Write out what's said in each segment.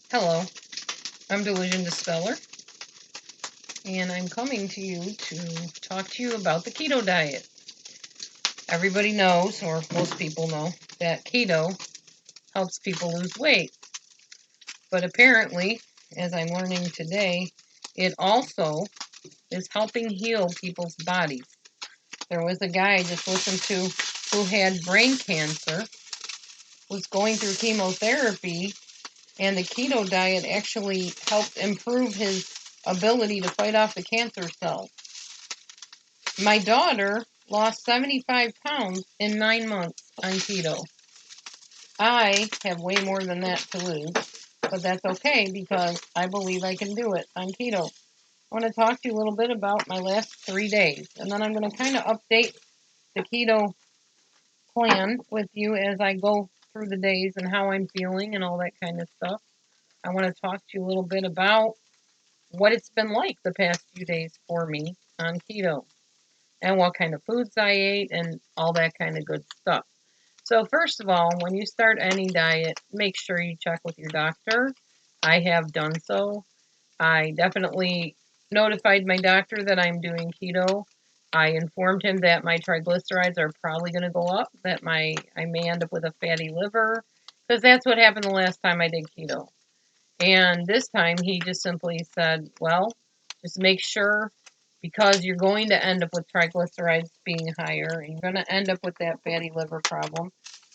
Hello, I'm Delusion Dispeller, and I'm coming to you to talk to you about the keto diet. Everybody knows, or most people know, that keto helps people lose weight. But apparently, as I'm learning today, it also is helping heal people's bodies. There was a guy I just listened to who had brain cancer, was going through chemotherapy, and the keto diet actually helped improve his ability to fight off the cancer cells. My daughter lost 75 pounds in 9 months on keto. I have way more than that to lose, but that's okay because I believe I can do it on keto. I want to talk to you a little bit about my last 3 days, and then I'm going to kind of update the keto plan with you as I go through the days and how I'm feeling and all that kind of stuff. I want to talk to you a little bit about what it's been like the past few days for me on keto and what kind of foods I ate and all that kind of good stuff. So, first of all, when you start any diet, make sure you check with your doctor. I have done so. I definitely notified my doctor that I'm doing keto. I informed him that my triglycerides are probably going to go up, that I may end up with a fatty liver, because that's what happened the last time I did keto. And this time he just simply said, well, just make sure because you're going to end up with triglycerides being higher and you're going to end up with that fatty liver problem.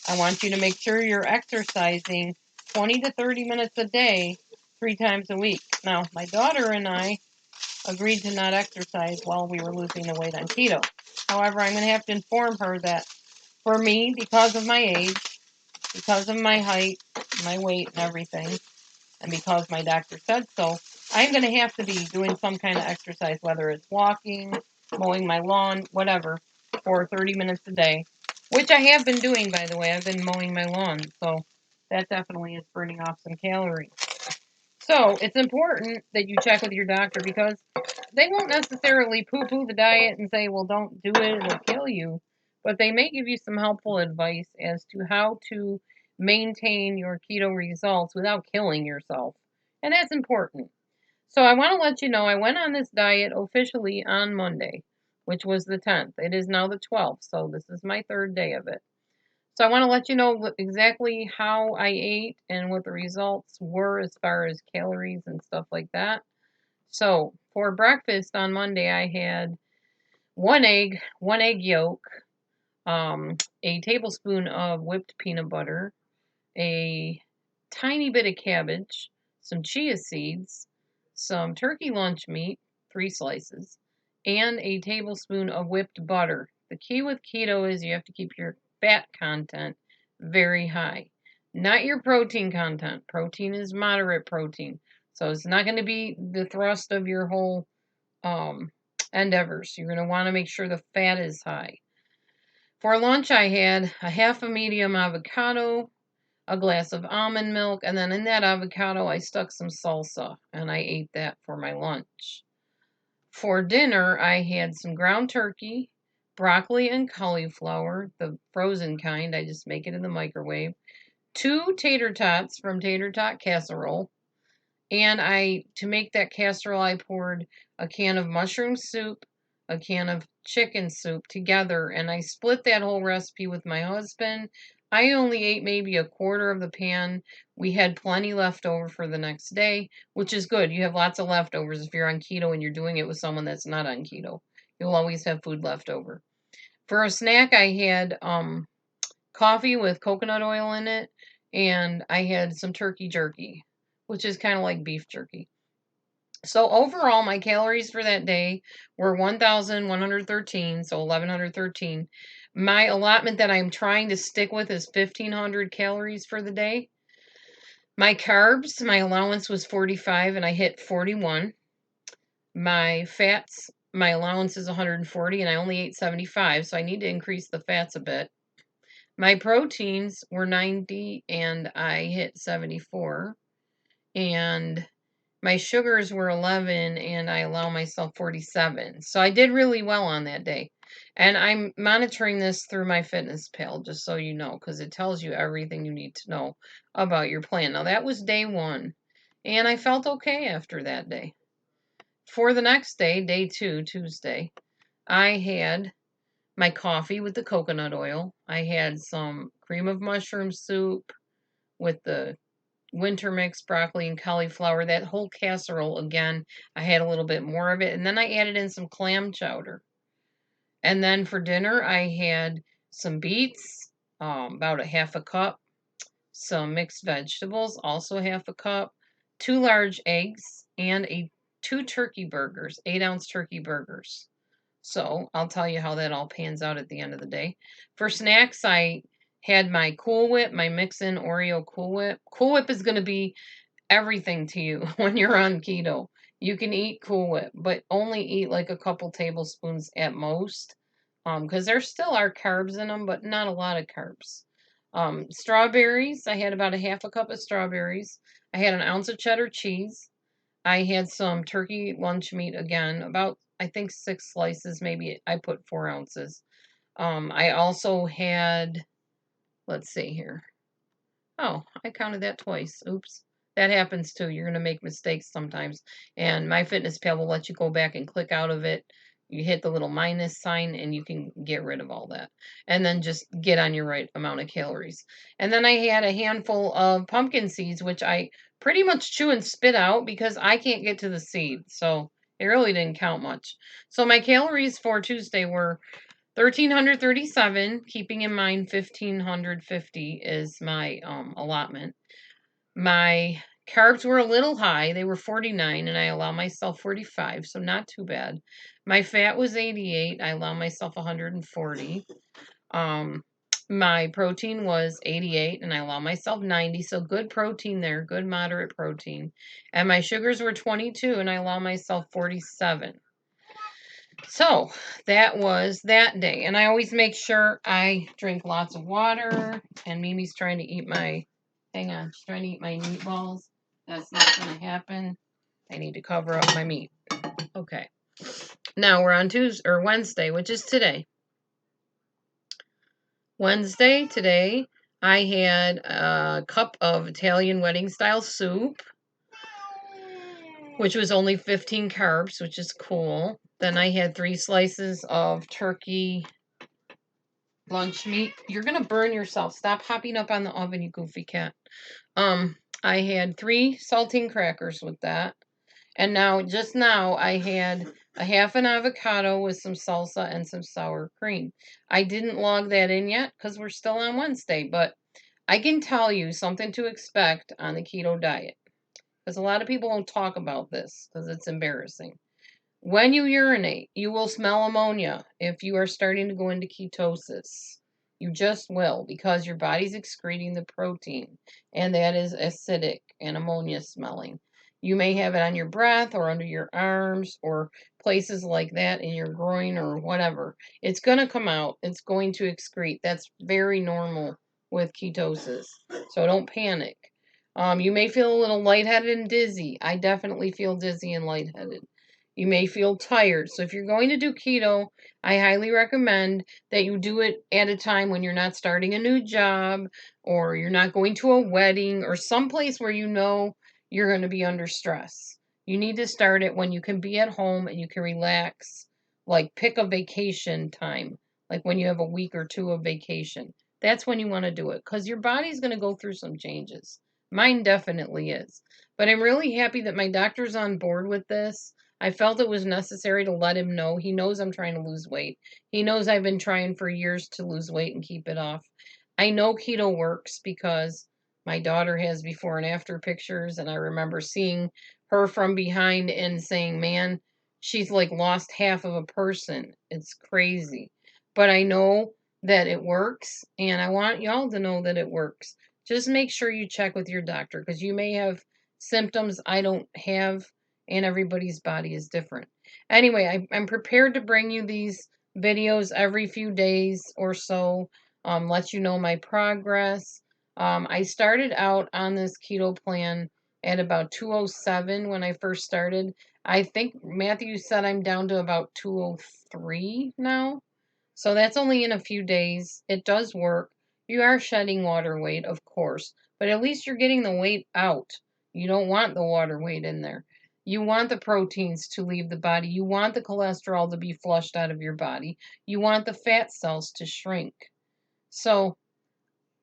I want you to make sure you're exercising 20 to 30 minutes a day, 3 times a week. Now, my daughter and I agreed to not exercise while we were losing the weight on keto. However, I'm going to have to inform her that for me, because of my age, because of my height, my weight, and everything, and because my doctor said so, I'm going to have to be doing some kind of exercise, whether it's walking, mowing my lawn, whatever, for 30 minutes a day, which I have been doing, by the way. I've been mowing my lawn, so that definitely is burning off some calories. So it's important that you check with your doctor because they won't necessarily poo poo the diet and say, well, don't do it, it'll kill you. But they may give you some helpful advice as to how to maintain your keto results without killing yourself. And that's important. So I want to let you know I went on this diet officially on Monday, which was the 10th. It is now the 12th, so this is my third day of it. So I want to let you know exactly how I ate and what the results were as far as calories and stuff like that. So for breakfast on Monday, I had one egg yolk, a tablespoon of whipped peanut butter, a tiny bit of cabbage, some chia seeds, some turkey lunch meat, 3 slices, and a tablespoon of whipped butter. The key with keto is you have to keep your fat content very high, not your protein content. Protein is moderate protein, so it's not going to be the thrust of your whole um, endeavors. You're going to want to make sure the fat is high. For lunch, I had a half a medium avocado, a glass of almond milk, and then in that avocado, I stuck some salsa, and I ate that for my lunch. For dinner, I had some ground turkey, broccoli and cauliflower, the frozen kind. I just make it in the microwave. 2 tater tots from Tater Tot Casserole. And to make that casserole, I poured a can of mushroom soup, a can of chicken soup together, and I split that whole recipe with my husband. I only ate maybe a quarter of the pan. We had plenty left over for the next day, which is good. You have lots of leftovers if you're on keto and you're doing it with someone that's not on keto. You'll always have food left over. For a snack, I had coffee with coconut oil in it, and I had some turkey jerky, which is kind of like beef jerky. So overall, my calories for that day were 1,113, so 1,113. My allotment that I'm trying to stick with is 1,500 calories for the day. My carbs, my allowance was 45, and I hit 41. My fats, my allowance is 140, and I only ate 75, so I need to increase the fats a bit. My proteins were 90, and I hit 74. And my sugars were 11 and I allow myself 47. So I did really well on that day. And I'm monitoring this through my fitness pal, just so you know, because it tells you everything you need to know about your plan. Now, that was day one. And I felt okay after that day. For the next day, day 2, Tuesday, I had my coffee with the coconut oil. I had some cream of mushroom soup with the winter mix, broccoli and cauliflower. That whole casserole, again, I had a little bit more of it. And then I added in some clam chowder. And then for dinner, I had some beets, about a half a cup, some mixed vegetables, also half a cup, 2 large eggs, and 2 turkey burgers, 8-ounce turkey burgers. So I'll tell you how that all pans out at the end of the day. For snacks, I had my Cool Whip, my Mix-In Oreo Cool Whip. Cool Whip is going to be everything to you when you're on keto. You can eat Cool Whip, but only eat like a couple tablespoons at most, because there still are carbs in them, but not a lot of carbs. Strawberries, I had about a half a cup of strawberries. I had an ounce of cheddar cheese. I had some turkey lunch meat again, about I think 6 slices, maybe I put 4 ounces. I also had, let's see here. Oh, I counted that twice. Oops. That happens too. You're going to make mistakes sometimes. And MyFitnessPal will let you go back and click out of it. You hit the little minus sign and you can get rid of all that. And then just get on your right amount of calories. And then I had a handful of pumpkin seeds, which I pretty much chew and spit out because I can't get to the seed. So it really didn't count much. So my calories for Tuesday were 1,337, keeping in mind 1,550 is my allotment. My carbs were a little high. They were 49, and I allow myself 45, so not too bad. My fat was 88. I allow myself 140. Um, my protein was 88, and I allow myself 90, so good protein there, good moderate protein. And my sugars were 22, and I allow myself 47. So that was that day. And I always make sure I drink lots of water. And Mimi's trying to eat my, hang on, she's trying to eat my meatballs. That's not going to happen. I need to cover up my meat. Okay. Now we're on Tuesday or Wednesday, which is today. Wednesday, today, I had a cup of Italian wedding style soup, which was only 15 carbs, which is cool. Then I had 3 slices of turkey lunch meat. You're gonna burn yourself. Stop hopping up on the oven, you goofy cat. I had 3 saltine crackers with that. And just now, I had a half an avocado with some salsa and some sour cream. I didn't log that in yet because we're still on Wednesday, but I can tell you something to expect on the keto diet. Because a lot of people don't talk about this because it's embarrassing. When you urinate, you will smell ammonia if you are starting to go into ketosis. You just will because your body's excreting the protein, and that is acidic and ammonia smelling. You may have it on your breath or under your arms or places like that in your groin or whatever. It's going to come out. It's going to excrete. That's very normal with ketosis. So don't panic. You may feel a little lightheaded and dizzy. I definitely feel dizzy and lightheaded. You may feel tired. So if you're going to do keto, I highly recommend that you do it at a time when you're not starting a new job or you're not going to a wedding or someplace where you know you're going to be under stress. You need to start it when you can be at home and you can relax, like pick a vacation time, like when you have a week or 2 of vacation. That's when you want to do it because your body's going to go through some changes. Mine definitely is. But I'm really happy that my doctor's on board with this. I felt it was necessary to let him know. He knows I'm trying to lose weight. He knows I've been trying for years to lose weight and keep it off. I know keto works because my daughter has before and after pictures, and I remember seeing her from behind and saying, man, she's like lost half of a person. It's crazy. But I know that it works, and I want y'all to know that it works. Just make sure you check with your doctor because you may have symptoms I don't have, and everybody's body is different. Anyway, I'm prepared to bring you these videos every few days or so, let you know my progress. I started out on this keto plan at about 207 when I first started. I think Matthew said I'm down to about 203 now. So that's only in a few days. It does work. You are shedding water weight, of course, but at least you're getting the weight out. You don't want the water weight in there. You want the proteins to leave the body. You want the cholesterol to be flushed out of your body. You want the fat cells to shrink. So,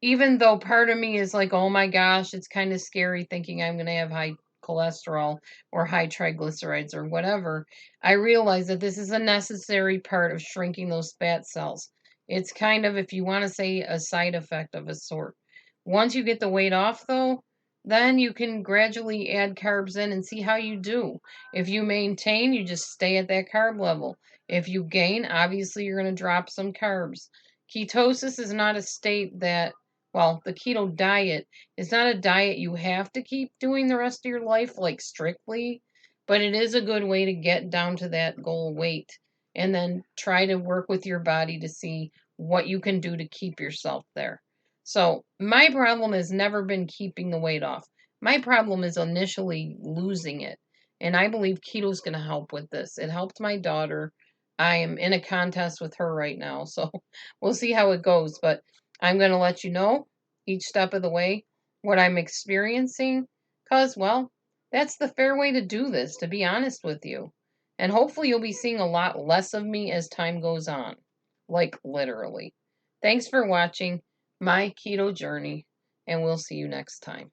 even though part of me is like, oh my gosh, it's kind of scary thinking I'm going to have high cholesterol or high triglycerides or whatever, I realize that this is a necessary part of shrinking those fat cells. It's kind of, if you want to say, a side effect of a sort. Once you get the weight off, though, then you can gradually add carbs in and see how you do. If you maintain, you just stay at that carb level. If you gain, obviously you're going to drop some carbs. Ketosis is not a state that, well, the keto diet is not a diet you have to keep doing the rest of your life, like strictly, but it is a good way to get down to that goal weight and then try to work with your body to see what you can do to keep yourself there. So, my problem has never been keeping the weight off. My problem is initially losing it. And I believe keto is going to help with this. It helped my daughter. I am in a contest with her right now. So, we'll see how it goes. But I'm going to let you know each step of the way what I'm experiencing because, well, that's the fair way to do this, to be honest with you. And hopefully, you'll be seeing a lot less of me as time goes on. Like, literally. Thanks for watching my keto journey, and we'll see you next time.